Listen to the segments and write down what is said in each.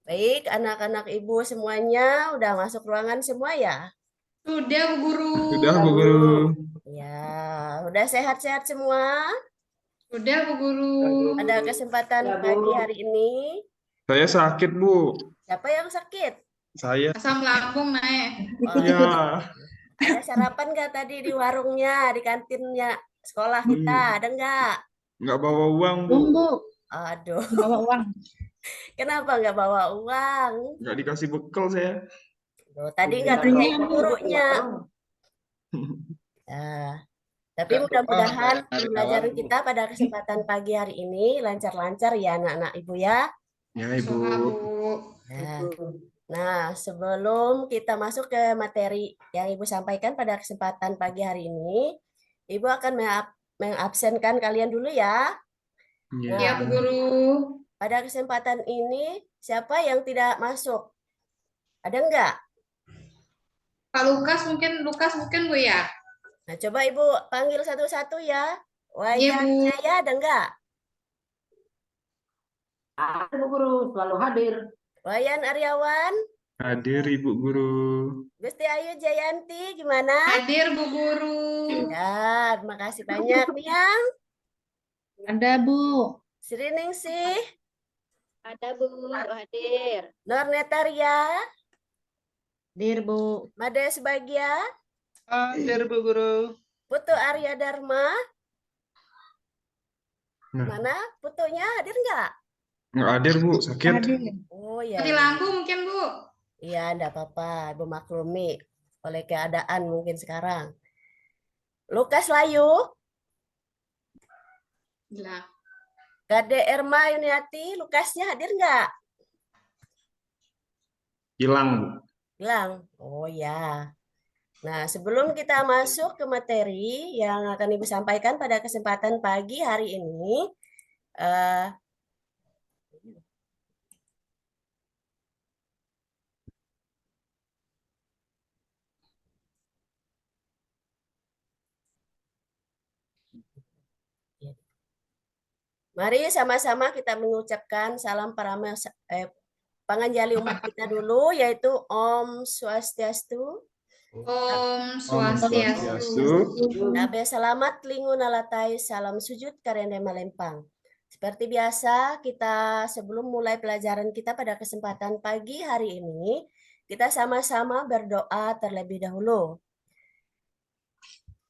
Baik, anak-anak Ibu semuanya udah masuk ruangan semua ya? Sudah, Bu Guru. Sudah, Bu Guru. Ya, udah sehat-sehat semua? Sudah, Bu Guru. Ada kesempatan pagi hari ini. Saya sakit, Bu. Siapa yang sakit? Saya. Asam lambung naik. Iya. Ada sarapan nggak tadi di warungnya, di kantinnya sekolah kita? Ada nggak? Nggak bawa uang, Bu. Bu, Aduh, bawa uang. kenapa nggak bawa uang? Nggak dikasih bekal saya. Loh, tadi nggak Katanya tanya gurunya. Nah, tapi mudah-mudahan pembelajaran kita pada kesempatan pagi hari ini lancar-lancar ya anak-anak Ibu ya. Ya, Ibu. Suka, Bu. Nah, sebelum kita masuk ke materi yang Ibu sampaikan pada kesempatan pagi hari ini, Ibu akan mengabsenkan kalian dulu ya. Iya. Ya, Bu Guru. Pada kesempatan ini, siapa yang tidak masuk? Ada enggak? Pak Lukas mungkin Bu ya. Nah, coba Ibu panggil satu-satu ya. Iya, Wayan Bu. Jaya ada enggak? Ada Bu Guru, selalu hadir. Wayan Aryawan? Hadir, Ibu Guru. Gusti Ayu Jayanti gimana? Hadir, Bu Guru. Ya, terima kasih banyak nih yang. Ada Bu. Sri Ningsih, Ada Bu, hadir. Nur Netaria, Hadir Bu. Made Sebagia, Hadir Bu Guru. Putu Arya Dharma. Nah. Mana? Putunya hadir nggak? Nggak hadir, Bu. Sakit. Hadir. Oh ya. Mati lampu mungkin, Bu. Iya, enggak apa-apa. Ibu maklumi oleh keadaan mungkin sekarang. Lukas Layu, Gila. Gade Erma Yuniati, Lukasnya hadir nggak? Hilang, Bu. Bilang. Oh ya. Nah, sebelum kita masuk ke materi yang akan Ibu sampaikan pada kesempatan pagi hari ini, mari sama-sama kita mengucapkan salam panganjali umat kita dulu, yaitu Om Swastiastu. Om Om Swastiastu. Nabe selamat lingu nalatai salam sujud karende malempang. Seperti biasa, kita sebelum mulai pelajaran kita pada kesempatan pagi hari ini, kita sama-sama berdoa terlebih dahulu.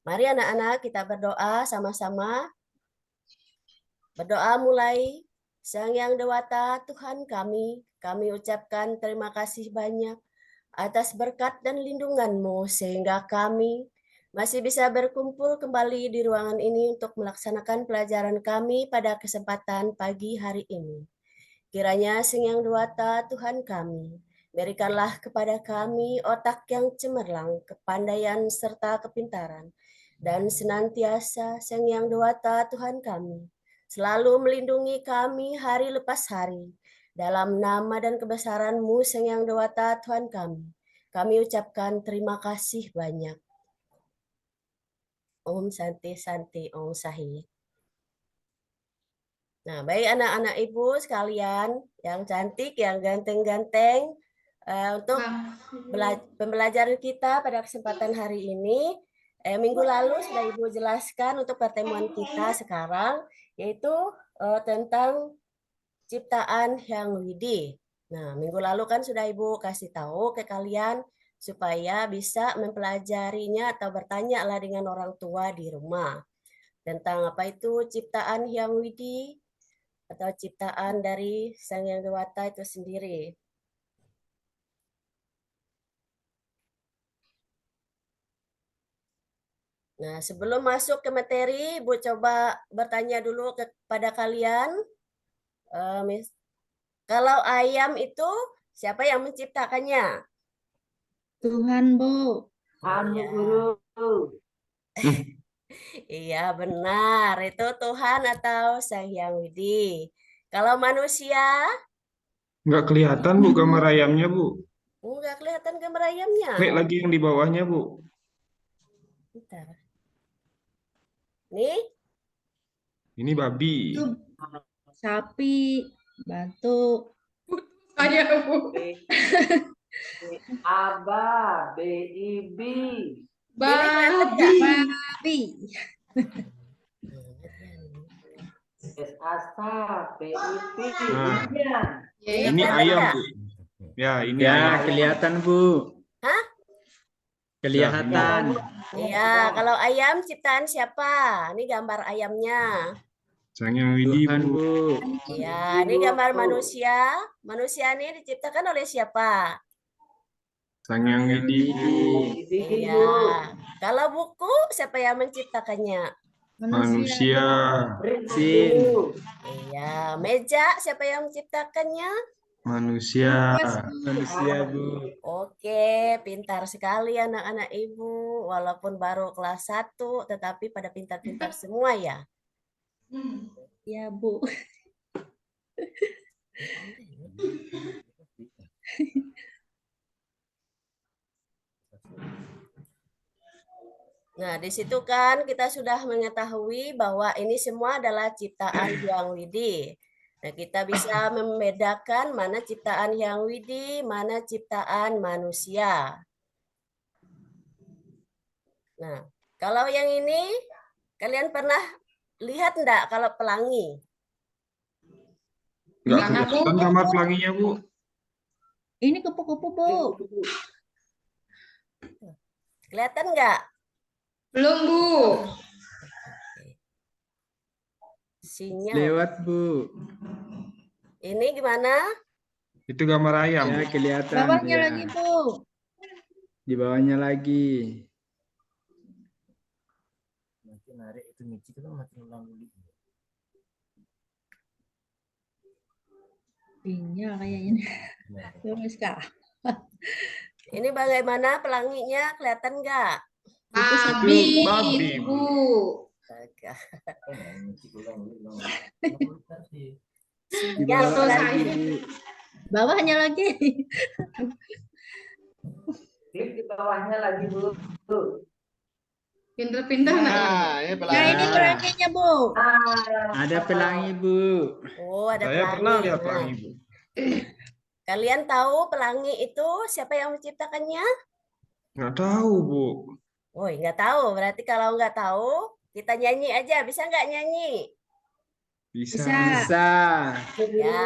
Mari anak-anak kita berdoa sama-sama. Berdoa mulai. Sang Yang Dewata Tuhan kami ucapkan terima kasih banyak atas berkat dan lindungan-Mu sehingga kami masih bisa berkumpul kembali di ruangan ini untuk melaksanakan pelajaran kami pada kesempatan pagi hari ini. Kiranya Sang Yang Dewata Tuhan kami, berikanlah kepada kami otak yang cemerlang, kepandaian serta kepintaran, dan senantiasa Sang Yang Dewata Tuhan kami selalu melindungi kami hari lepas hari. Dalam nama dan kebesaran-Mu, Sang Yang Dewata Tuhan kami ucapkan terima kasih banyak. Om Santi Santi Om Sahi. Nah, baik anak-anak Ibu sekalian yang cantik, yang ganteng-ganteng, untuk pembelajaran kita pada kesempatan hari ini, minggu lalu sudah Ibu jelaskan untuk pertemuan kita sekarang, yaitu tentang ciptaan Hyang Widi. Nah, minggu lalu kan sudah Ibu kasih tahu ke kalian supaya bisa mempelajarinya atau bertanya lah dengan orang tua di rumah. Tentang apa itu ciptaan Hyang Widi atau ciptaan dari Sang Yang Dewata itu sendiri. Nah, sebelum masuk ke materi, Ibu coba bertanya dulu kepada kalian. Kalau ayam itu siapa yang menciptakannya? Tuhan Bu. Tuhan Bu Guru. Iya benar, itu Tuhan atau Sang Hyang Widi. Kalau manusia? Nggak kelihatan, Bu, gambar ayamnya, Bu. Nggak kelihatan gambar ayamnya. Klik lagi yang di bawahnya, Bu. Bentar. Nih? Ini babi. Itu sapi, batu, Saya, Bu. Aba, BIB, Babi. babi, SASA, PIP, Nah, Indian. Ya, ini kelihatan ayam, nggak? Bu. Ya, ini Ya, ayam. kelihatan, Bu. Hah? Kelihatan. Iya, kalau ayam ciptaan siapa? Ini gambar ayamnya. Sang Yang Widi, Tuhan, Bu. Bu. Iya, ini gambar manusia. Manusia ini diciptakan oleh siapa? Sang Yang Widi, Bu. Iya. Kalau buku, siapa yang menciptakannya? Manusia. Sin. Iya. Meja, siapa yang menciptakannya? Manusia. Manusia, Bu. Oke, pintar sekali anak-anak ibu. Walaupun baru kelas 1, tetapi pada pintar-pintar semua ya. ya Bu. Nah, di situ kan kita sudah mengetahui bahwa ini semua adalah ciptaan Hyang Widi. Nah, kita bisa membedakan mana ciptaan Hyang Widi, mana ciptaan manusia. Nah, kalau yang ini, kalian pernah lihat enggak kalau pelangi? Nggak Mana, Bu? kelihatan gambar pelanginya, Bu. Ini kupu-kupu Bu. Kelihatan enggak? Belum, Bu. Sinyal. Lewat, Bu. Ini gimana? Itu gambar ayam. Ya, kelihatan. Bawahnya Ya. lagi Bu. Di bawahnya lagi. Sinyal kayaknya. Terus Kak. Ini bagaimana pelanginya? Kelihatan enggak? Babi, babi, Bu. Agak. Di Sinyal bawah berarti. lagi, Bu. Bawahnya lagi. Klik di bawahnya lagi, Bu. Pinter-pinter anak ibu. Nah, ini Nah, ini pelanginya Bu. Ada pelangi, Bu. Oh, ada Saya pernah pelangi. lihat Nah, pelangi, Bu. kalian tahu pelangi itu siapa yang menciptakannya? Nggak tahu, Bu. Woi, nggak tahu. Berarti kalau nggak tahu, kita nyanyi aja. Bisa nggak nyanyi? Bisa. Bisa. Ya,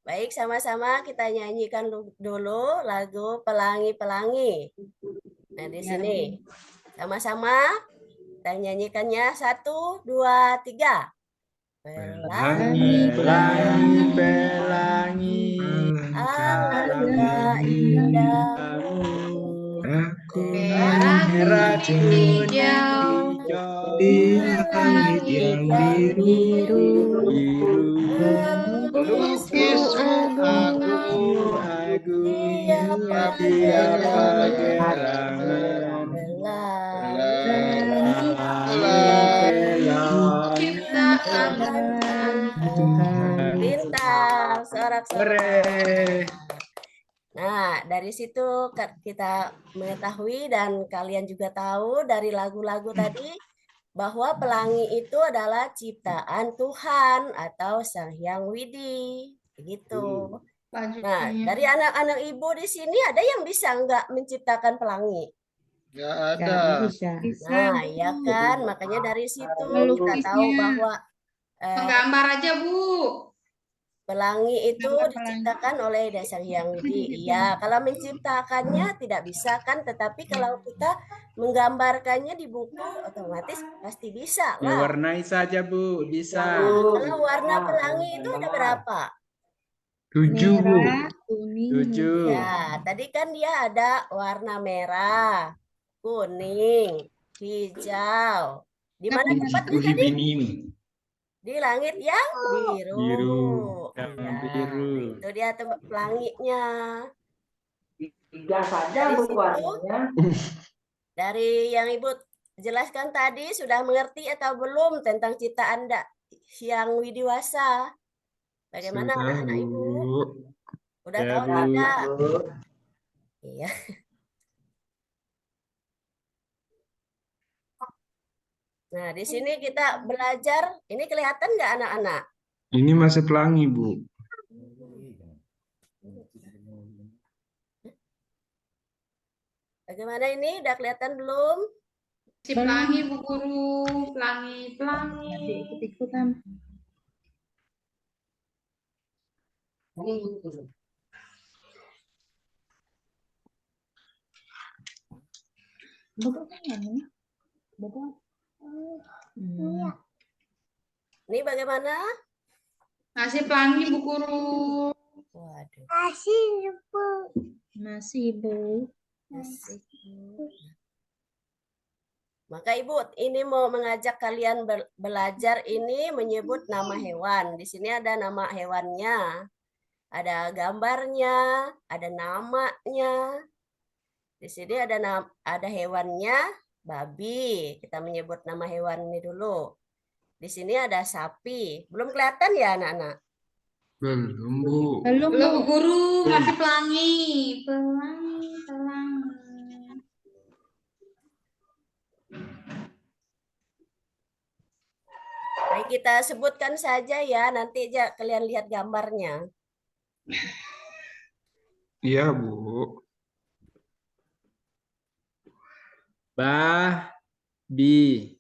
baik sama-sama kita nyanyikan dulu lagu Pelangi-Pelangi. Nah, di sini sama-sama kita nyanyikannya 1, 2, 3. Pelangi, Pelangi, pelangi. Alangkah indah Aku Merah, hijau hijau, di langit yang biru. Lukismu agung, Tiada gerangan. ciptaan Tuhan. Pintar, sorak-sorak. Hore. Nah, dari situ kita mengetahui dan kalian juga tahu dari lagu-lagu tadi bahwa pelangi itu adalah ciptaan Tuhan atau Sang Hyang Widi. Begitu. Nah, dari anak-anak ibu di sini ada yang bisa nggak menciptakan pelangi? Nggak Nggak ada. bisa. Nah, ya kan, makanya dari situ kita Melukisnya. tahu bahwa menggambar aja, Bu. pelangi itu Gambar pelangi. diciptakan oleh Sang Hyang Widi. Iya, kalau menciptakannya tidak bisa kan, tetapi kalau kita menggambarkannya di buku otomatis pasti bisa lah. Diwarnai saja, Bu. Bisa. Kalau warna pelangi itu ada berapa? 7, Bu. Merah, kuning. 7. Ya, tadi kan dia ada warna merah, kuning, hijau. Di mana tempatnya Itu tadi? ini. Di langit yang biru. Biru. Yang Ya, biru. itu dia tempat pelanginya. 3 saja, Dari Bu, situ, warnanya. dari yang Ibu jelaskan tadi sudah mengerti atau belum tentang ciptaan Hyang Widiwasa? Bagaimana Sudah, anak-anak Ibu? Bu. Udah Ya, tahu Bu. tidak? Bu. Iya. Nah, di sini kita belajar. Ini kelihatan nggak anak-anak? Ini masih pelangi, Bu. Bagaimana ini? Udah kelihatan belum? Si pelangi Bu Guru, pelangi, pelangi. Nanti ikut-ikutan. Bobo kan ini? Bobo. Ini bagaimana? Nasi pelangi Bu Guru. Waduh. Masih, Bu. Asik. Maka Ibu ini mau mengajak kalian belajar ini menyebut nama hewan. Di sini ada nama hewannya, ada gambarnya, ada namanya. Di sini ada hewannya, babi. Kita menyebut nama hewan ini dulu. Di sini ada sapi. Belum kelihatan ya anak-anak? Belum, Bu. Belum, Belum Bu Bu. Guru, nasi pelangi. Pelangi, pelangi. Baik, kita sebutkan saja ya, nanti aja kalian lihat gambarnya. Iya, Bu. Babi.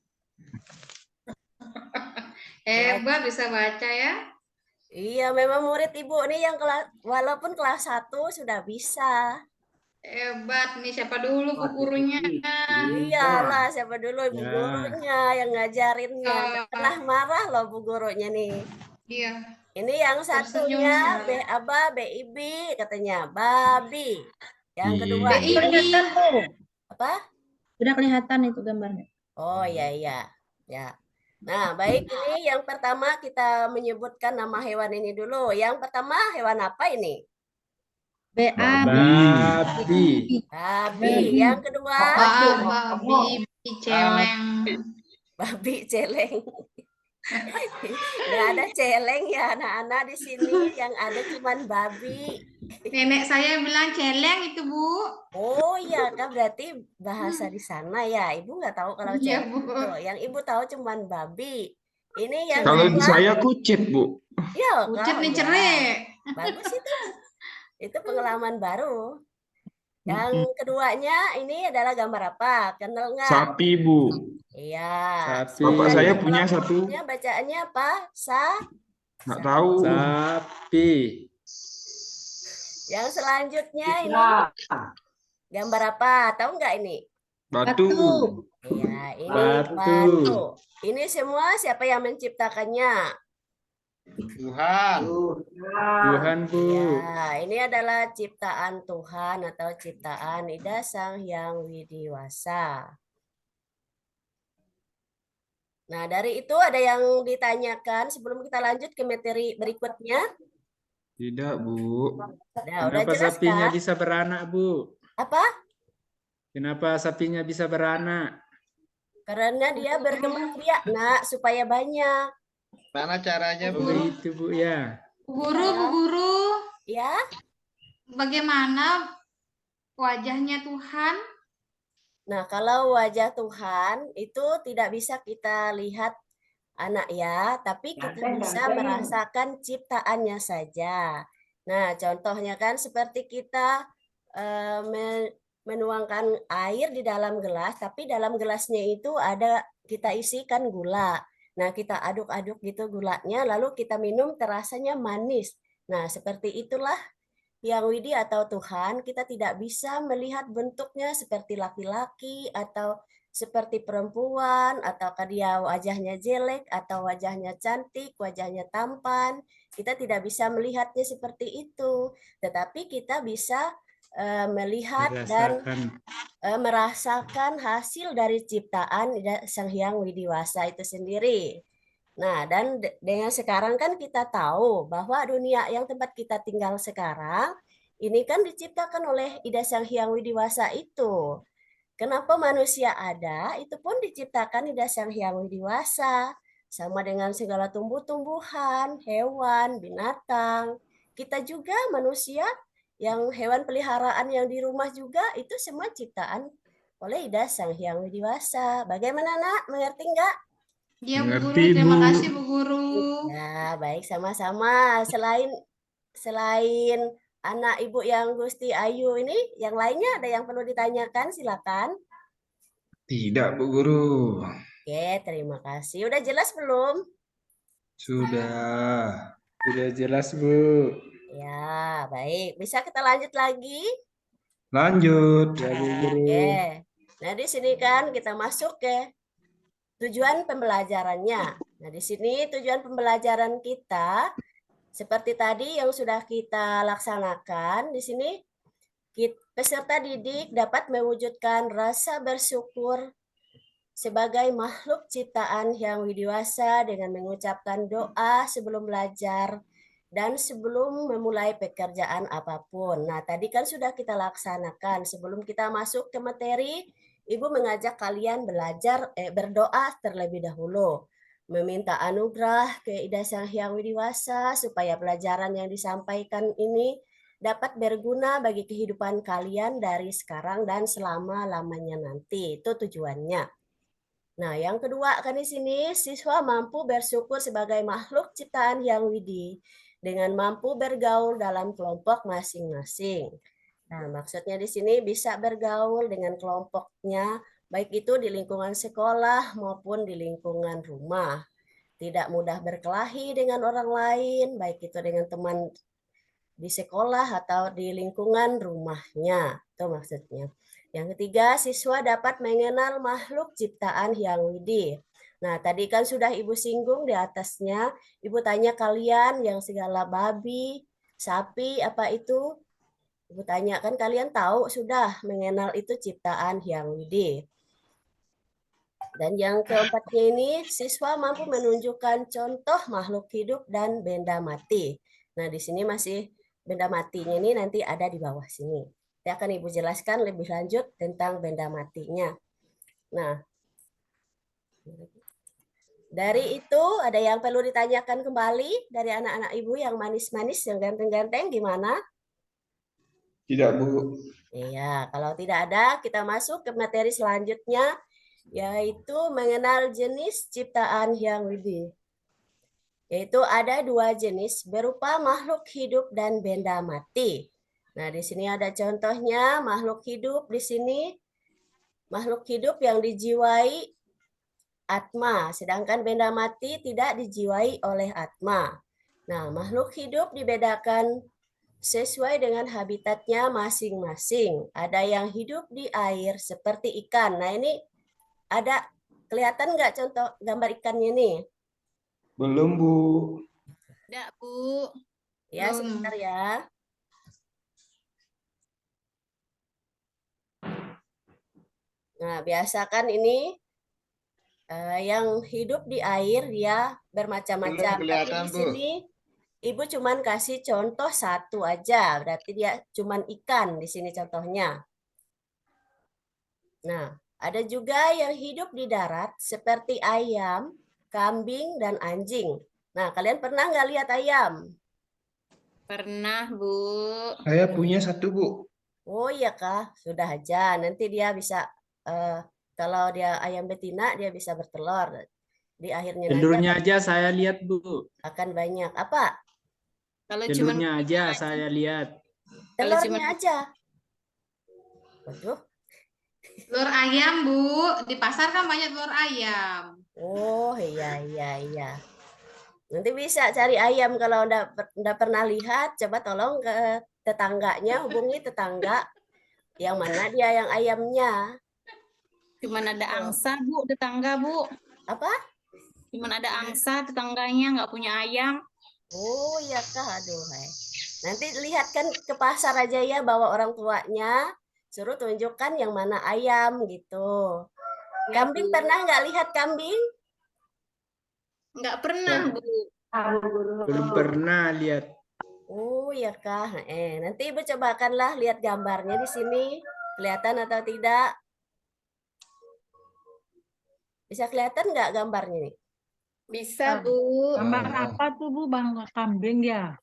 Hebat bisa baca ya. Iya, memang murid Ibu nih yang walaupun kelas 1 sudah bisa. Hebat nih, siapa dulu Bu gurunya? Iyalah, siapa dulu ibu Ya. gurunya yang ngajarinnya. Nggak pernah marah loh bu gurunya nih. Iya. Ini yang Tersenyum satunya sekali. BIB katanya babi. Yang Iya. kedua BIB. Kelihatan, Bu. apa? Sudah kelihatan itu gambarnya. Oh iya iya. Ya. Nah, baik ini yang pertama kita menyebutkan nama hewan ini dulu. Yang pertama hewan apa ini? Babi. Babi. Yang kedua Babi celeng. babi celeng. Nggak ada celeng ya anak-anak di sini, yang ada cuman babi. Nenek saya bilang celeng itu Bu. Oh iya kan berarti bahasa di sana ya. Ibu nggak tahu kalau Iya, celeng. Bu. Tuh, yang ibu tahu cuman babi. Ini yang Kalau di kedua, saya kucit, Bu. ya Pucet kau nih ya. cerik. Bagus itu. Itu pengalaman baru. Yang keduanya ini adalah gambar apa? Kenal nggak? Sapi, Bu. Iya. Sapi. Bapak Dan saya yang punya kelompoknya satu. bacaannya apa? Nggak tahu. Sapi. Yang selanjutnya ini gambar apa? Tahu nggak ini? Batu. Iya, ini Batu. batu. Ini semua siapa yang menciptakannya? Tuhan. Tuhan, Bu. Ya, ini adalah ciptaan Tuhan atau ciptaan Ida Sang Hyang Widiwasa. Nah, dari itu ada yang ditanyakan sebelum kita lanjut ke materi berikutnya. Tidak, Bu. Nah, udah Kenapa jelas sapinya kan? bisa beranak, Bu? Apa? Kenapa sapinya bisa beranak? Karena dia berkembang biak, Nak, supaya banyak. Mana caranya, Bu? Begitu, Bu, ya. Bu Guru, Ya, bagaimana wajahnya Tuhan? nah kalau wajah Tuhan itu tidak bisa kita lihat anak ya, tapi kita bisa merasakan ciptaannya saja. Nah, contohnya kan seperti kita menuangkan air di dalam gelas, tapi dalam gelasnya itu ada kita isikan gula. Nah, kita aduk-aduk gitu gulanya, lalu kita minum terasanya manis. Nah, seperti itulah yang Widi atau Tuhan, kita tidak bisa melihat bentuknya seperti laki-laki atau seperti perempuan, ataukah dia wajahnya jelek atau wajahnya cantik, wajahnya tampan. Kita tidak bisa melihatnya seperti itu, tetapi kita bisa melihat dan merasakan hasil dari ciptaan Sang Hyang Widiwasa itu sendiri. Nah, dan dengan sekarang kan kita tahu bahwa dunia yang tempat kita tinggal sekarang ini kan diciptakan oleh Ida Sang Hyang Widiwasa itu. Kenapa manusia ada? Itu pun diciptakan Ida Sang Hyang Widiwasa. Sama dengan segala tumbuh-tumbuhan, hewan, binatang. Kita juga manusia yang hewan peliharaan yang di rumah juga itu semua ciptaan oleh Ida Sang Hyang Widiwasa. Bagaimana nak? Mengerti enggak? Ya, Bu Guru. Mengerti, Terima Bu. kasih, Bu Guru. Ya, baik sama-sama. Selain anak Ibu yang Gusti Ayu ini, yang lainnya ada yang perlu ditanyakan? Silakan. Tidak, Bu Guru. Oke, terima kasih. Udah jelas belum? Sudah. Sudah jelas, Bu. Ya, baik. Bisa kita lanjut lagi? Lanjut. Ya, Bu Guru. Oke. Nah, di sini kan kita masuk ke tujuan pembelajarannya. Nah, di sini tujuan pembelajaran kita seperti tadi yang sudah kita laksanakan, di sini peserta didik dapat mewujudkan rasa bersyukur sebagai makhluk ciptaan yang widiwasa dengan mengucapkan doa sebelum belajar dan sebelum memulai pekerjaan apapun. Nah, tadi kan sudah kita laksanakan. Sebelum kita masuk ke materi, Ibu mengajak kalian berdoa terlebih dahulu. Meminta anugerah ke Ida Sang Hyang Widiwasa supaya pelajaran yang disampaikan ini dapat berguna bagi kehidupan kalian dari sekarang dan selama-lamanya nanti. Itu tujuannya. Nah, yang kedua kan di sini siswa mampu bersyukur sebagai makhluk ciptaan yang widi dengan mampu bergaul dalam kelompok masing-masing. Nah, maksudnya di sini bisa bergaul dengan kelompoknya, baik itu di lingkungan sekolah maupun di lingkungan rumah. Tidak mudah berkelahi dengan orang lain, baik itu dengan teman di sekolah atau di lingkungan rumahnya. Itu maksudnya. Yang ketiga, siswa dapat mengenal makhluk ciptaan yang widi. Nah, tadi kan sudah Ibu singgung di atasnya. Ibu tanya kalian yang segala babi, sapi, apa itu? Ibu tanya, kan kalian tahu sudah mengenal itu ciptaan yang widi. Dan yang keempatnya ini, siswa mampu menunjukkan contoh makhluk hidup dan benda mati. Nah, di sini masih benda matinya ini nanti ada di bawah sini. Saya akan Ibu jelaskan lebih lanjut tentang benda matinya. Nah, dari itu ada yang perlu ditanyakan kembali dari anak-anak Ibu yang manis-manis, yang ganteng-ganteng gimana? Tidak, Bu. Iya, kalau tidak ada, kita masuk ke materi selanjutnya, yaitu mengenal jenis ciptaan yang widi. Yaitu ada dua jenis berupa makhluk hidup dan benda mati. Nah, di sini ada contohnya makhluk hidup di sini. Makhluk hidup yang dijiwai atma, sedangkan benda mati tidak dijiwai oleh atma. Nah, makhluk hidup dibedakan sesuai dengan habitatnya masing-masing. Ada yang hidup di air seperti ikan. Nah, ini ada kelihatan nggak contoh gambar ikannya nih? Belum, Bu. Tidak, Bu. Ya, Belum. sebentar ya. Nah, biasakan ini yang hidup di air dia bermacam-macam. Belum Tapi kelihatan, di Bu. sini Ibu cuman kasih contoh satu aja, berarti dia cuman ikan di sini contohnya. Nah, ada juga yang hidup di darat seperti ayam, kambing, dan anjing. Nah, kalian pernah nggak lihat ayam? Pernah, Bu. Saya punya satu, Bu. Oh iya kah? Sudah aja. Nanti dia bisa, kalau dia ayam betina, dia bisa bertelur. Di akhirnya nanti Telurnya aja saya lihat, Bu. akan banyak. Apa? Kalau cuma Telurnya aja saya lihat. Kalau Telurnya cuma- aja. Waduh. Telur ayam, Bu. Di pasar kan banyak telur ayam. Oh iya iya iya. Nanti bisa cari ayam kalau udah pernah lihat, coba tolong ke tetangganya, hubungi tetangga yang mana dia yang ayamnya. Cuman ada Oh. angsa, Bu, tetangga, Bu. Apa? Cuman ada angsa tetangganya nggak punya ayam. Oh iya kah, aduh. Nanti lihatkan ke pasar aja ya, bawa orang tuanya, suruh tunjukkan yang mana ayam gitu. Ya, Kambing Bu. pernah nggak lihat kambing? Nggak pernah, Bu. Belum pernah lihat. Oh iya kah. Nanti Ibu cobakanlah lihat gambarnya di sini. Kelihatan atau tidak? Bisa kelihatan nggak gambarnya nih? Bisa, Bu. Gambar apa tuh Bu? Bang kambing ya?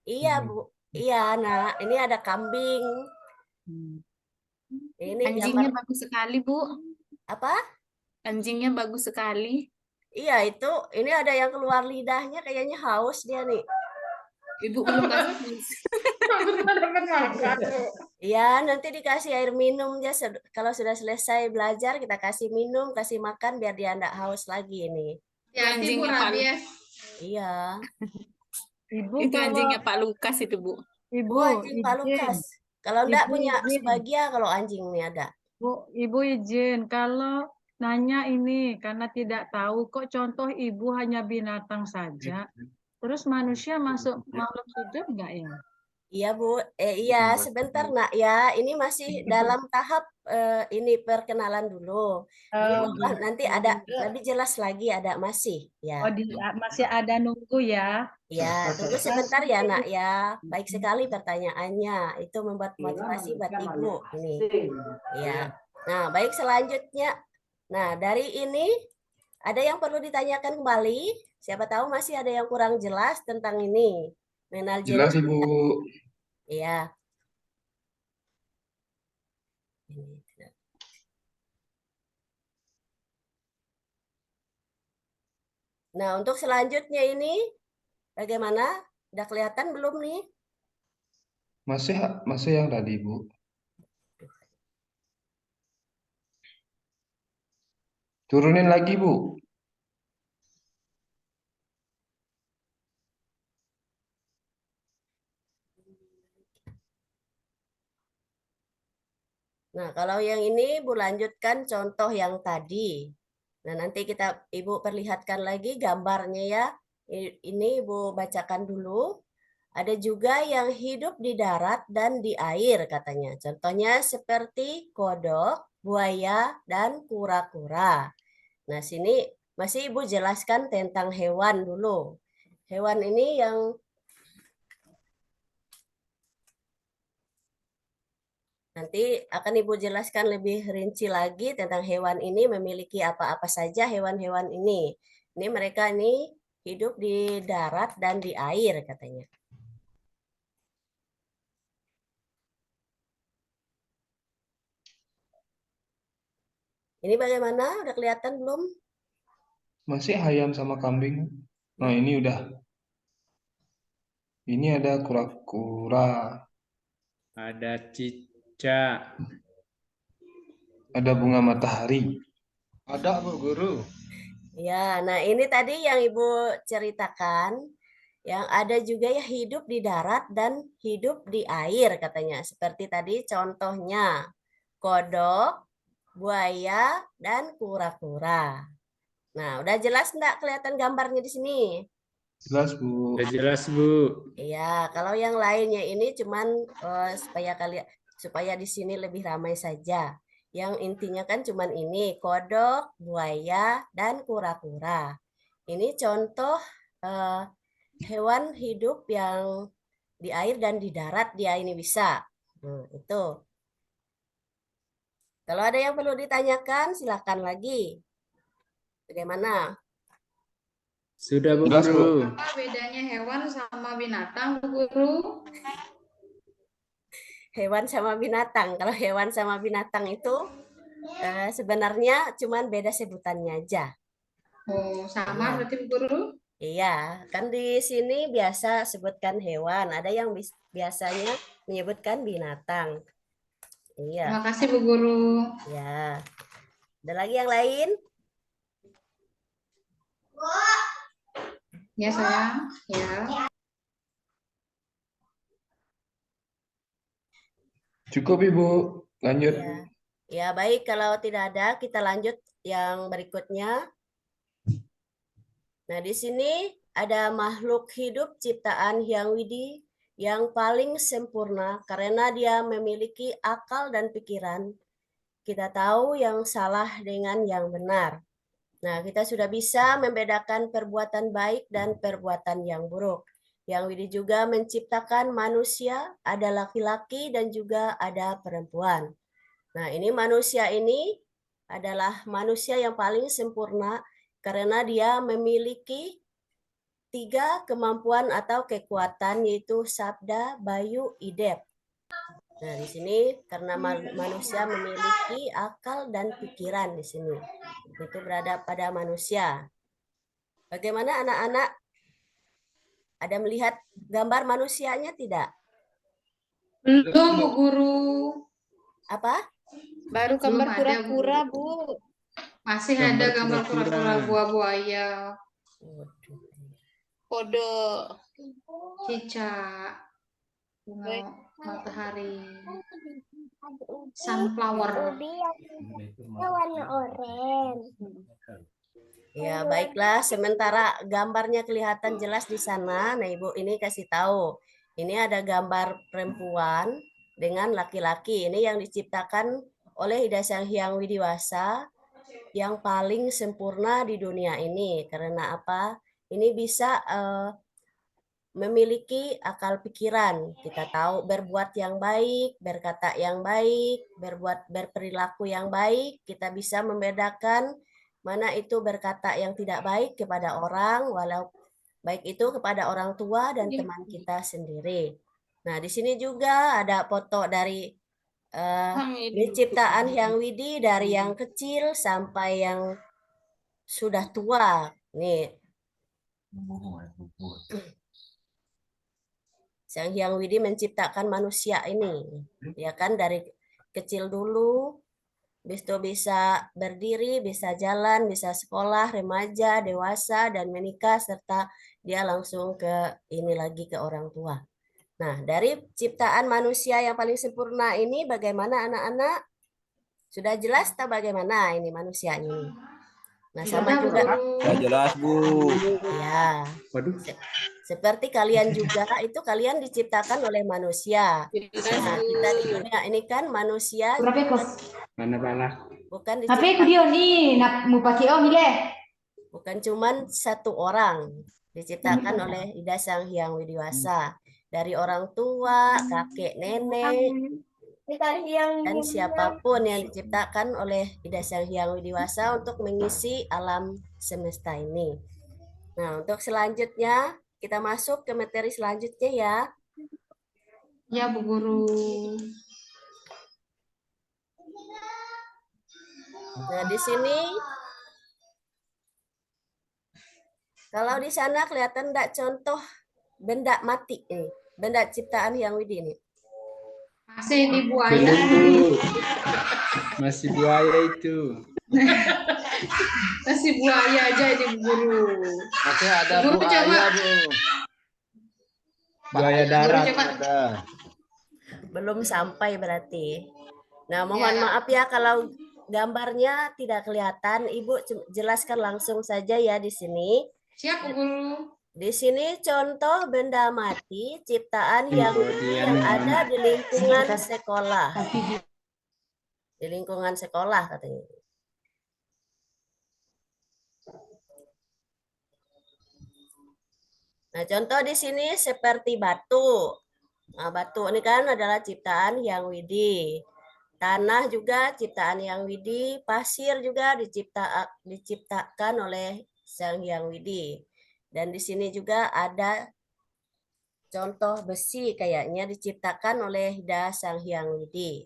Iya Bu. Iya nak. Ini ada kambing. Ini Anjingnya gambar bagus sekali, Bu. apa? Anjingnya bagus sekali. Iya itu, ini ada yang keluar lidahnya kayaknya haus dia nih. Ibu belum kasih. Iya, nanti dikasih air minum ya. Kalau sudah selesai belajar, kita kasih minum, kasih makan biar dia enggak haus lagi ini. Hati-hati Bu Anjingnya Pak Lu- rabies. Iya. Ibu Itu kalau anjingnya Pak Lukas itu, Bu. ibu Oh, anjing Pak izin, Lukas. Kalau enggak ibu punya izin, Subagia kalau anjing nih ada. ibu izin kalau nanya ini karena tidak tahu kok contoh ibu hanya binatang saja. Terus manusia masuk makhluk hidup enggak ya? Iya, Bu. Iya, sebentar, Nak ya. Ini masih dalam tahap ini perkenalan dulu. Di Oh, bawah nanti ada lebih jelas lagi ada masih ya. masih ada nunggu ya. Ya, tunggu sebentar ya, Nak ya. Baik sekali pertanyaannya. Itu membuat motivasi buat Ibu ini. Ya. Nah, baik selanjutnya. Nah, dari ini ada yang perlu ditanyakan kembali? Siapa tahu masih ada yang kurang jelas tentang ini. Mengenal Jelas jenis. Ibu. Iya. Nah, untuk selanjutnya ini bagaimana? Udah kelihatan belum nih? Masih yang tadi Bu. Turunin lagi Bu. Nah, kalau yang ini Ibu lanjutkan contoh yang tadi. Nah, nanti Ibu perlihatkan lagi gambarnya ya. Ini Ibu bacakan dulu. Ada juga yang hidup di darat dan di air katanya. Contohnya seperti kodok, buaya, dan kura-kura. Nah, sini masih Ibu jelaskan tentang hewan dulu. Hewan ini yang nanti akan Ibu jelaskan lebih rinci lagi tentang hewan ini memiliki apa-apa saja hewan-hewan ini. Ini mereka ini hidup di darat dan di air katanya. Ini bagaimana? Udah kelihatan belum? Masih ayam sama kambing. Nah, ini udah. Ini ada kura-kura. Ada cicak. Ada bunga matahari. Ada Bu Guru. Ya, nah ini tadi yang Ibu ceritakan. Yang ada juga ya hidup di darat dan hidup di air katanya. Seperti tadi contohnya kodok, buaya, dan kura-kura. Nah, udah jelas enggak kelihatan gambarnya di sini? Jelas Bu. Udah jelas Bu. Iya, kalau yang lainnya ini cuman supaya di sini lebih ramai saja. Yang intinya kan cuman ini kodok, buaya, dan kura-kura. Ini contoh hewan hidup yang di air dan di darat dia ini bisa. Itu. Kalau ada yang perlu ditanyakan, silakan lagi. Bagaimana? Sudah Bu Jelas, Bu. Guru. Apa bedanya hewan sama binatang Bu Guru? Hewan sama binatang. Kalau hewan sama binatang itu sebenarnya cuman beda sebutannya aja. Oh, sama Iya. berarti Bu Guru? Iya, kan di sini biasa sebutkan hewan. Ada yang biasanya menyebutkan binatang. Iya, Terima kasih Bu Guru. ya. Ada lagi yang lain? Ya sayang, ya. Cukup Ibu. Lanjut. Ya. Ya, baik. Kalau tidak ada, kita lanjut yang berikutnya. Nah, di sini ada makhluk hidup ciptaan Hyang Widi yang paling sempurna karena dia memiliki akal dan pikiran. Kita tahu yang salah dengan yang benar. Nah, kita sudah bisa membedakan perbuatan baik dan perbuatan yang buruk. Yang Widi juga menciptakan manusia, ada laki-laki dan juga ada perempuan. Nah, ini manusia ini adalah manusia yang paling sempurna karena dia memiliki 3 kemampuan atau kekuatan yaitu sabda, bayu, idep. Nah, di sini karena manusia memiliki akal dan pikiran di sini. Itu berada pada manusia. Bagaimana anak-anak? Ada melihat gambar manusianya tidak? Belum, Bu Guru. Apa? Baru Belum gambar ada, kura-kura, Bu. Bu. Masih Gambar ada gambar kura-kura. kura-kura buah-buaya, Waduh. Kode. cicak, bunga Baik. matahari, sunflower. Ya, baiklah. Sementara gambarnya kelihatan jelas di sana. Nah, Ibu ini kasih tahu. Ini ada gambar perempuan dengan laki-laki. Ini yang diciptakan oleh Ida Sang Hyang Widiwasa yang paling sempurna di dunia ini. Karena apa? Ini bisa memiliki akal pikiran. Kita tahu berbuat yang baik, berkata yang baik, berperilaku yang baik. Kita bisa membedakan mana itu berkata yang tidak baik kepada orang, walau baik itu kepada orang tua dan teman kita sendiri. Nah, di sini juga ada foto dari ini ciptaan Hyang Widi dari yang kecil sampai yang sudah tua. Nih, Sang Hyang Widi menciptakan manusia ini, ya kan, dari kecil dulu, habis itu bisa berdiri, bisa jalan, bisa sekolah, remaja, dewasa, dan menikah, serta dia langsung ke ini lagi ke orang tua. Nah, dari ciptaan manusia yang paling sempurna ini, bagaimana anak-anak? Sudah jelas tak bagaimana ini manusia ini? Nah, sama Sudah, Bu juga. Guru. Ya jelas, Bu. Ya, Waduh, seperti kalian juga, itu kalian diciptakan oleh manusia. Nah, kita di dunia ini kan manusia mana-mana. bukan Tapi aku dia ni nak mau pakai om ile. bukan cuman satu orang, diciptakan oleh Ida Sang Hyang Widiwasa. Dari orang tua, kakek, nenek, dan siapapun yang diciptakan oleh Ida Sang Hyang Widiwasa untuk mengisi alam semesta ini. Nah, untuk selanjutnya kita masuk ke materi selanjutnya ya. Ya, Bu Guru. Nah, di sini kalau di sana kelihatan enggak contoh benda mati ini, benda ciptaan Hyang Widi ini. Masih di buaya. Belum, Bu. Masih buaya itu. Masih buaya aja ini, Bu Guru. Masih ada Bu Guru coba. buaya, Bu. Buaya darat. coba. Ada. Belum sampai berarti. Nah, mohon Ya. maaf ya kalau gambarnya tidak kelihatan. Ibu jelaskan langsung saja ya di sini. Siap, Bu Guru. Di sini contoh benda mati ciptaan yang ada di lingkungan sekolah. Di lingkungan sekolah katanya. Nah, contoh di sini seperti batu. Nah, batu ini kan adalah ciptaan Hyang Widi. Tanah juga ciptaan Hyang Widi. Pasir juga diciptakan oleh Sang Hyang Widi. Dan di sini juga ada contoh besi kayaknya diciptakan oleh Ida Sang Hyang Widi.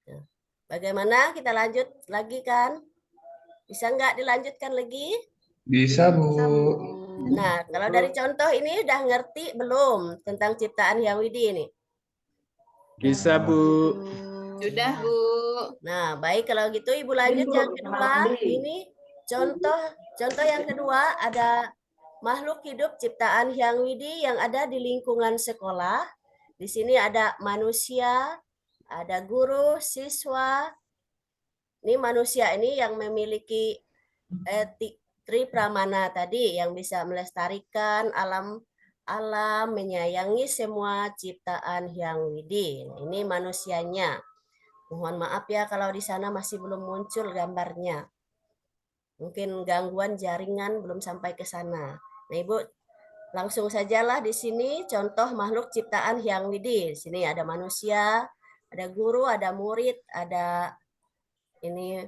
Nah, bagaimana kita lanjut lagi kan? Bisa nggak dilanjutkan lagi? Bisa, Bu. Nah, kalau dari contoh ini udah ngerti belum tentang ciptaan Hyang Widi ini? Bisa, Bu. Sudah, Bu. Nah, baik kalau gitu Ibu lanjut yang kedua. Ini contoh yang kedua ada makhluk hidup ciptaan Hyang Widi yang ada di lingkungan sekolah. Di sini ada manusia, ada guru, siswa. Ini manusia ini yang memiliki Tri Pramana tadi yang bisa melestarikan alam, menyayangi semua ciptaan Hyang Widi. Nah, ini manusianya. Mohon maaf ya kalau di sana masih belum muncul gambarnya. Mungkin gangguan jaringan belum sampai ke sana. Nah, Ibu langsung sajalah di sini contoh makhluk ciptaan Hyang Widi. Di sini ada manusia, ada guru, ada murid, ada ini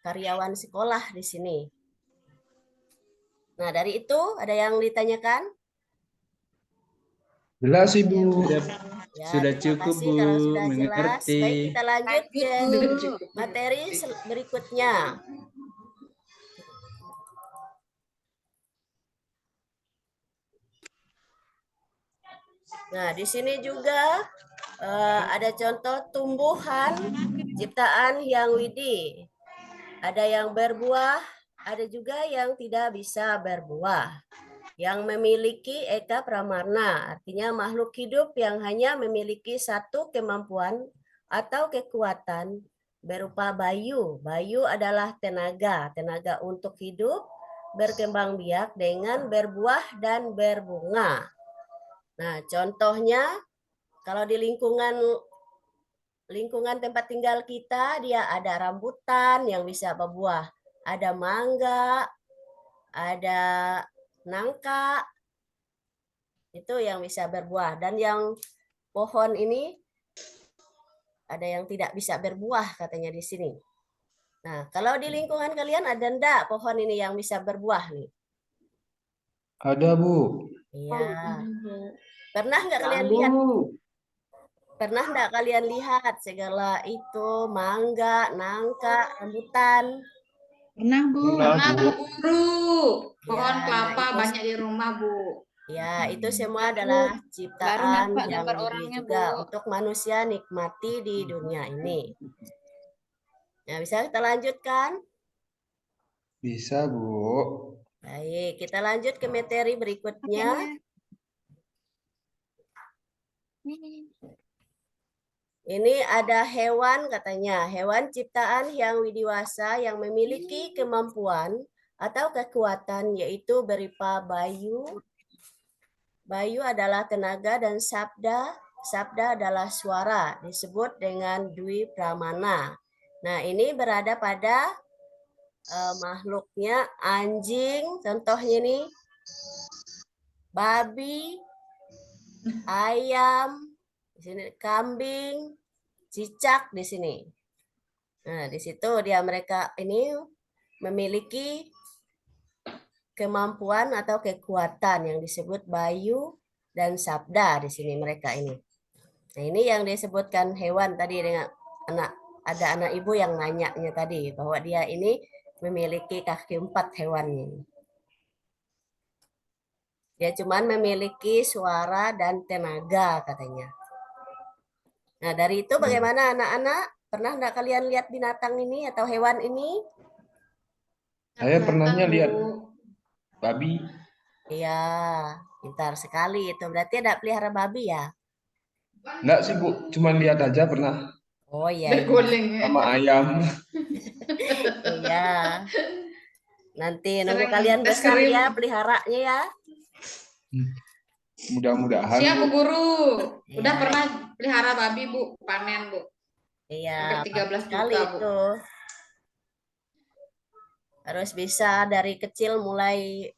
karyawan sekolah di sini. Nah, dari itu ada yang ditanyakan? Jelas, Ibu. Sudah, Ya, Sudah terima cukup, kasih Bu. kalau sudah jelas. Mengerti. Baik, kita lanjut Lanjut, ke Bu. materi berikutnya. Nah, di sini juga ada contoh tumbuhan ciptaan yang widi. Ada yang berbuah, ada juga yang tidak bisa berbuah. Yang memiliki eka pramarna, artinya makhluk hidup yang hanya memiliki satu kemampuan atau kekuatan berupa bayu. Bayu adalah tenaga, tenaga untuk hidup, berkembang biak dengan berbuah dan berbunga. Nah, contohnya kalau di lingkungan tempat tinggal kita, dia ada rambutan yang bisa berbuah, ada mangga, ada nangka, itu yang bisa berbuah. Dan yang pohon ini ada yang tidak bisa berbuah katanya di sini. Nah, kalau di lingkungan kalian ada enggak pohon ini yang bisa berbuah nih? Ada, Bu. Iya. Pernah nggak kalian lihat? Pernah nggak kalian lihat segala itu mangga, nangka, rambutan? Pernah, Bu. Pernah, Pernah, Bu. Bu Guru. Pohon Ya, kelapa itu banyak di rumah, Bu. ya, itu semua adalah Baru ciptaan nampak yang gambar widi orangnya, juga Bu. untuk manusia nikmati di dunia ini. Nah, bisa kita lanjutkan? Bisa, Bu. Baik, kita lanjut ke materi berikutnya. Ini ada hewan katanya, hewan ciptaan yang widiwasa yang memiliki kemampuan atau kekuatan yaitu berupa bayu. Bayu adalah tenaga dan sabda. Sabda adalah suara, disebut dengan dwi pramana. Nah, ini berada pada makhluknya anjing, contohnya nih, babi, ayam, di sini kambing, cicak di sini. Nah, di situ mereka ini memiliki kemampuan atau kekuatan yang disebut bayu dan sabda di sini mereka ini. Nah, ini yang disebutkan hewan tadi dengan ada anak ibu yang nanyanya tadi bahwa dia ini memiliki kaki 4 hewan ini. Dia cuman memiliki suara dan tenaga katanya. Nah, dari itu bagaimana anak-anak? Pernah enggak kalian lihat binatang ini atau hewan ini? Saya pernahnya Bu. lihat babi. Iya, pintar sekali itu. Berarti ada pelihara babi ya? Enggak sih, Bu. Cuma lihat aja pernah. Oh iya, iya. Berguling. Sama ayam. Iya. Nanti nunggu Sering kalian es besar krim. ya peliharanya ya. Mudah-mudahan, Siap, Bu Bu. Guru. Udah Iya. pernah pelihara babi, Bu. Panen, Bu. Iya, Sampai 13 sekali juta, Bu. itu. Harus bisa dari kecil mulai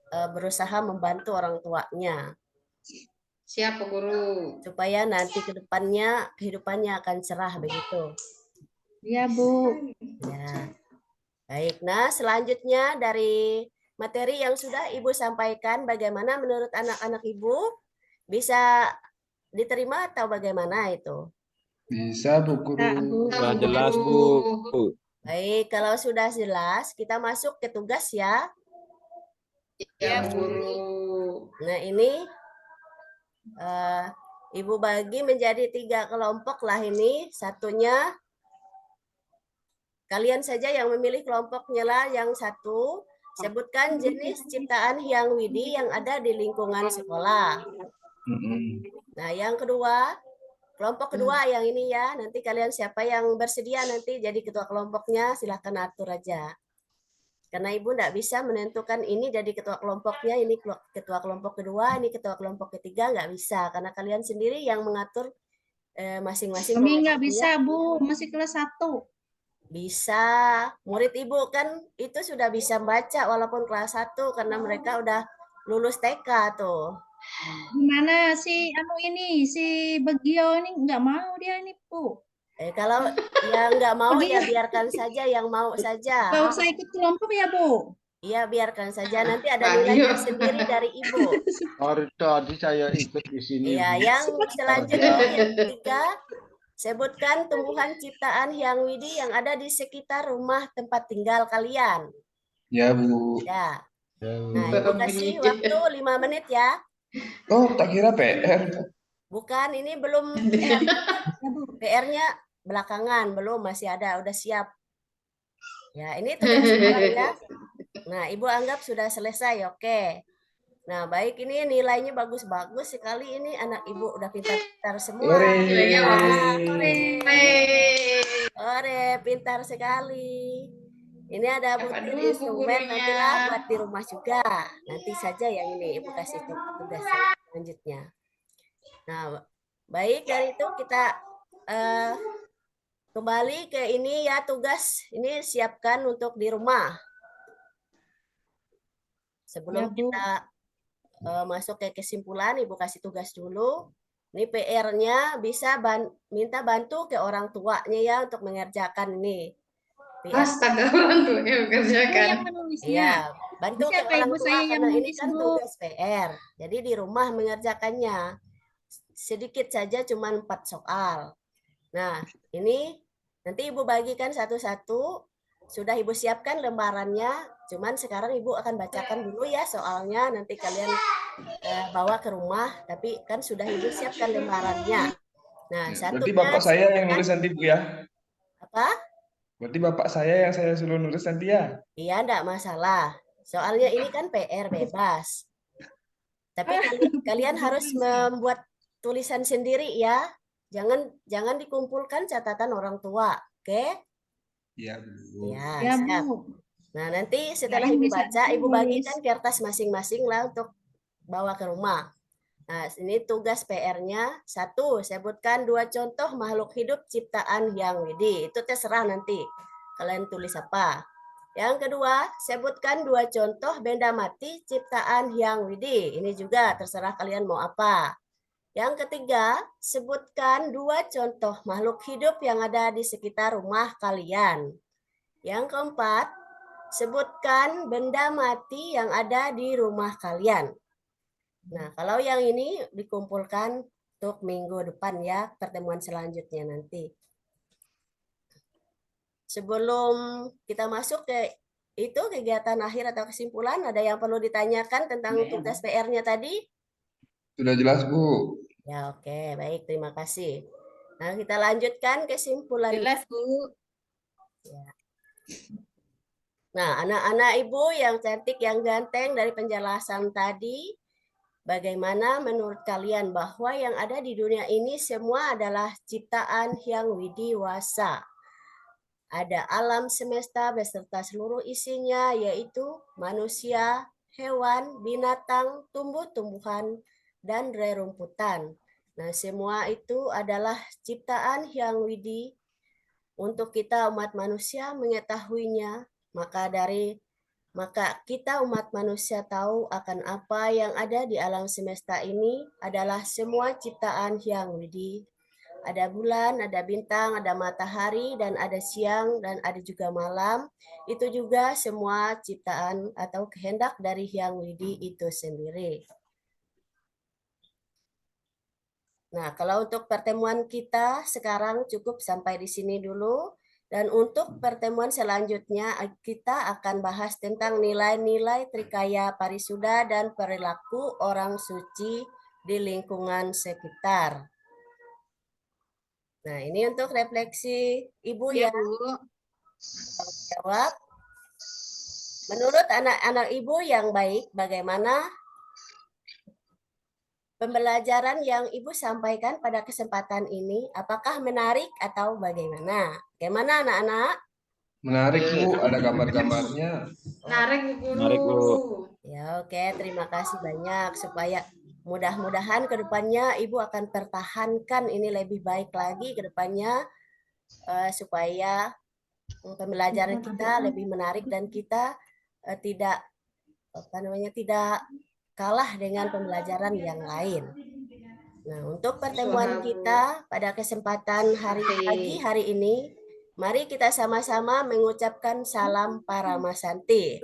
berusaha membantu orang tuanya. Siap, Bu Guru. Supaya nanti ke depannya kehidupannya akan cerah begitu. Iya, Bu. Ya. Baik, nah selanjutnya dari materi yang sudah Ibu sampaikan, bagaimana menurut anak-anak Ibu? Bisa diterima atau bagaimana itu? Bisa, Bu Guru. Kak, Bu. Sudah jelas, Bu. Baik, kalau sudah jelas, kita masuk ke tugas ya. Ya, Bu Guru. Nah, ini Ibu bagi menjadi 3 kelompok lah ini. Satunya, kalian saja yang memilih kelompoknya lah. Yang satu, sebutkan jenis ciptaan yang widi yang ada di lingkungan sekolah. Nah, yang kedua, kelompok kedua yang ini ya. Nanti kalian siapa yang bersedia nanti jadi ketua kelompoknya, silahkan atur aja. Karena Ibu tidak bisa menentukan ini jadi ketua kelompoknya, ini ketua kelompok kedua, ini ketua kelompok ketiga, nggak bisa. Karena kalian sendiri yang mengatur masing-masing Kami nggak kelompoknya. bisa, Bu. Masih kelas 1. Bisa. Murid Ibu kan itu sudah bisa baca walaupun kelas 1 karena mereka udah lulus TK tuh. Gimana si Begio ini nggak mau dia ini, Bu. Kalau yang nggak mau ya biarkan saja, yang mau saja. Nggak usah ikut kelompok ya, Bu. Iya, biarkan saja. Nanti ada Pak nilai Gio. tersendiri dari Ibu. Hari tadi saya ikut di sini, Iya, Bu. yang selanjutnya yang ketiga, sebutkan tumbuhan ciptaan Hyang Widi yang ada di sekitar rumah tempat tinggal kalian. Ya, Bu. Ya. Ya, Bu. Nah, Ibu kasih waktu 5 menit ya. Oh, tak kira PR. Bukan, ini belum PR. PR-nya belakangan, belum, masih ada, udah siap. Ya, ini tugas sekarang ya. Nah, Ibu anggap sudah selesai, oke. Nah, baik, ini nilainya bagus-bagus sekali. Ini anak Ibu udah pintar-pintar semua. Nilainya bagus. Ore, pintar sekali. Ini ada Dapat butir dulu, Bu, instrumen, gurunya. nantilah buat di rumah juga. Nanti saja yang ini Ibu kasih tugas selanjutnya. Nah, baik, dari itu kita kembali ke ini ya, tugas ini siapkan untuk di rumah. Sebelum Ya, Bu. kita masuk ke kesimpulan, Ibu kasih tugas dulu. Ini PR-nya bisa minta bantu ke orang tuanya ya untuk mengerjakan ini. PR. Astaga, orang tua yang Ibu mengerjakan. yang menulisnya. Iya, bantu ke Siapa orang ibu tua saya yang karena ini nulis, kan Bu? tugas PR. Jadi di rumah mengerjakannya. Sedikit saja cuma 4 soal. Nah, ini nanti Ibu bagikan satu-satu. Sudah Ibu siapkan lembarannya. Cuman sekarang Ibu akan bacakan dulu ya soalnya. Nanti kalian bawa ke rumah. Tapi kan sudah Ibu siapkan lembarannya. Nah, Berarti satunya bapak saya yang nulis nanti, Bu ya? apa? Berarti bapak saya yang saya suruh nulis nanti ya? Iya, enggak masalah. Soalnya ini kan PR bebas. Tapi kalian harus membuat tulisan sendiri ya. Jangan dikumpulkan catatan orang tua, oke? Iya, Bu. Ya, Ya, siap. Bu. Nah, nanti setelah Kirain Ibu bisa baca, Ibu ditulis. bagikan kertas masing-masing lah untuk bawa ke rumah. Nah, ini tugas PR-nya. 1, sebutkan 2 contoh makhluk hidup ciptaan Hyang Widi. Itu terserah nanti kalian tulis apa. Yang kedua, sebutkan 2 contoh benda mati ciptaan Hyang Widi. Ini juga terserah kalian mau apa. Yang ketiga, sebutkan 2 contoh makhluk hidup yang ada di sekitar rumah kalian. Yang keempat, sebutkan benda mati yang ada di rumah kalian. Nah, kalau yang ini dikumpulkan untuk minggu depan ya, pertemuan selanjutnya nanti. Sebelum kita masuk ke itu kegiatan akhir atau kesimpulan, ada yang perlu ditanyakan tentang tugas PR-nya tadi? Sudah jelas, Bu. Ya, oke, baik, terima kasih. Nah, kita lanjutkan kesimpulan. Jelas, Bu. Nah, anak-anak Ibu yang cantik, yang ganteng dari penjelasan tadi, bagaimana menurut kalian bahwa yang ada di dunia ini semua adalah ciptaan Hyang Widi Wasa? Ada alam semesta beserta seluruh isinya, yaitu manusia, hewan, binatang, tumbuh-tumbuhan, dan rerumputan. Nah, semua itu adalah ciptaan Hyang Widi. Untuk kita umat manusia mengetahuinya, maka kita umat manusia tahu akan apa yang ada di alam semesta ini adalah semua ciptaan Hyang Widi. Ada bulan, ada bintang, ada matahari, dan ada siang, dan ada juga malam. Itu juga semua ciptaan atau kehendak dari Hyang Widi itu sendiri. Nah, kalau untuk pertemuan kita sekarang cukup sampai di sini dulu. Dan untuk pertemuan selanjutnya kita akan bahas tentang nilai-nilai Trikaya Parisuda dan perilaku orang suci di lingkungan sekitar. Nah, ini untuk refleksi Ibu ya. Ya, Bu. Jawab. Menurut anak-anak Ibu yang baik, bagaimana pembelajaran yang Ibu sampaikan pada kesempatan ini? Apakah menarik atau bagaimana? Bagaimana anak-anak? Menarik, Bu. Ada gambar-gambarnya. Narik, Bu Guru. Narik, Bu. Ya, oke. Terima kasih banyak. Supaya mudah-mudahan ke depannya Ibu akan pertahankan ini lebih baik lagi ke depannya. Supaya pembelajaran kita lebih menarik dan kita tidak kalah dengan pembelajaran yang lain. Nah, untuk pertemuan kita pada kesempatan pagi hari ini, mari kita sama-sama mengucapkan salam Paramasanti.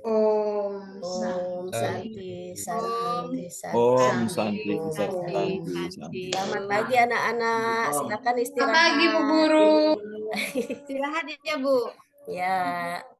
Om Om Santi, Santi, Om Santi, Santi, Om Santi, Santi. Santi. Selamat pagi anak-anak, silakan Selamat istirahat. pagi Bu Guru. Istirahat ya Bu. Ya.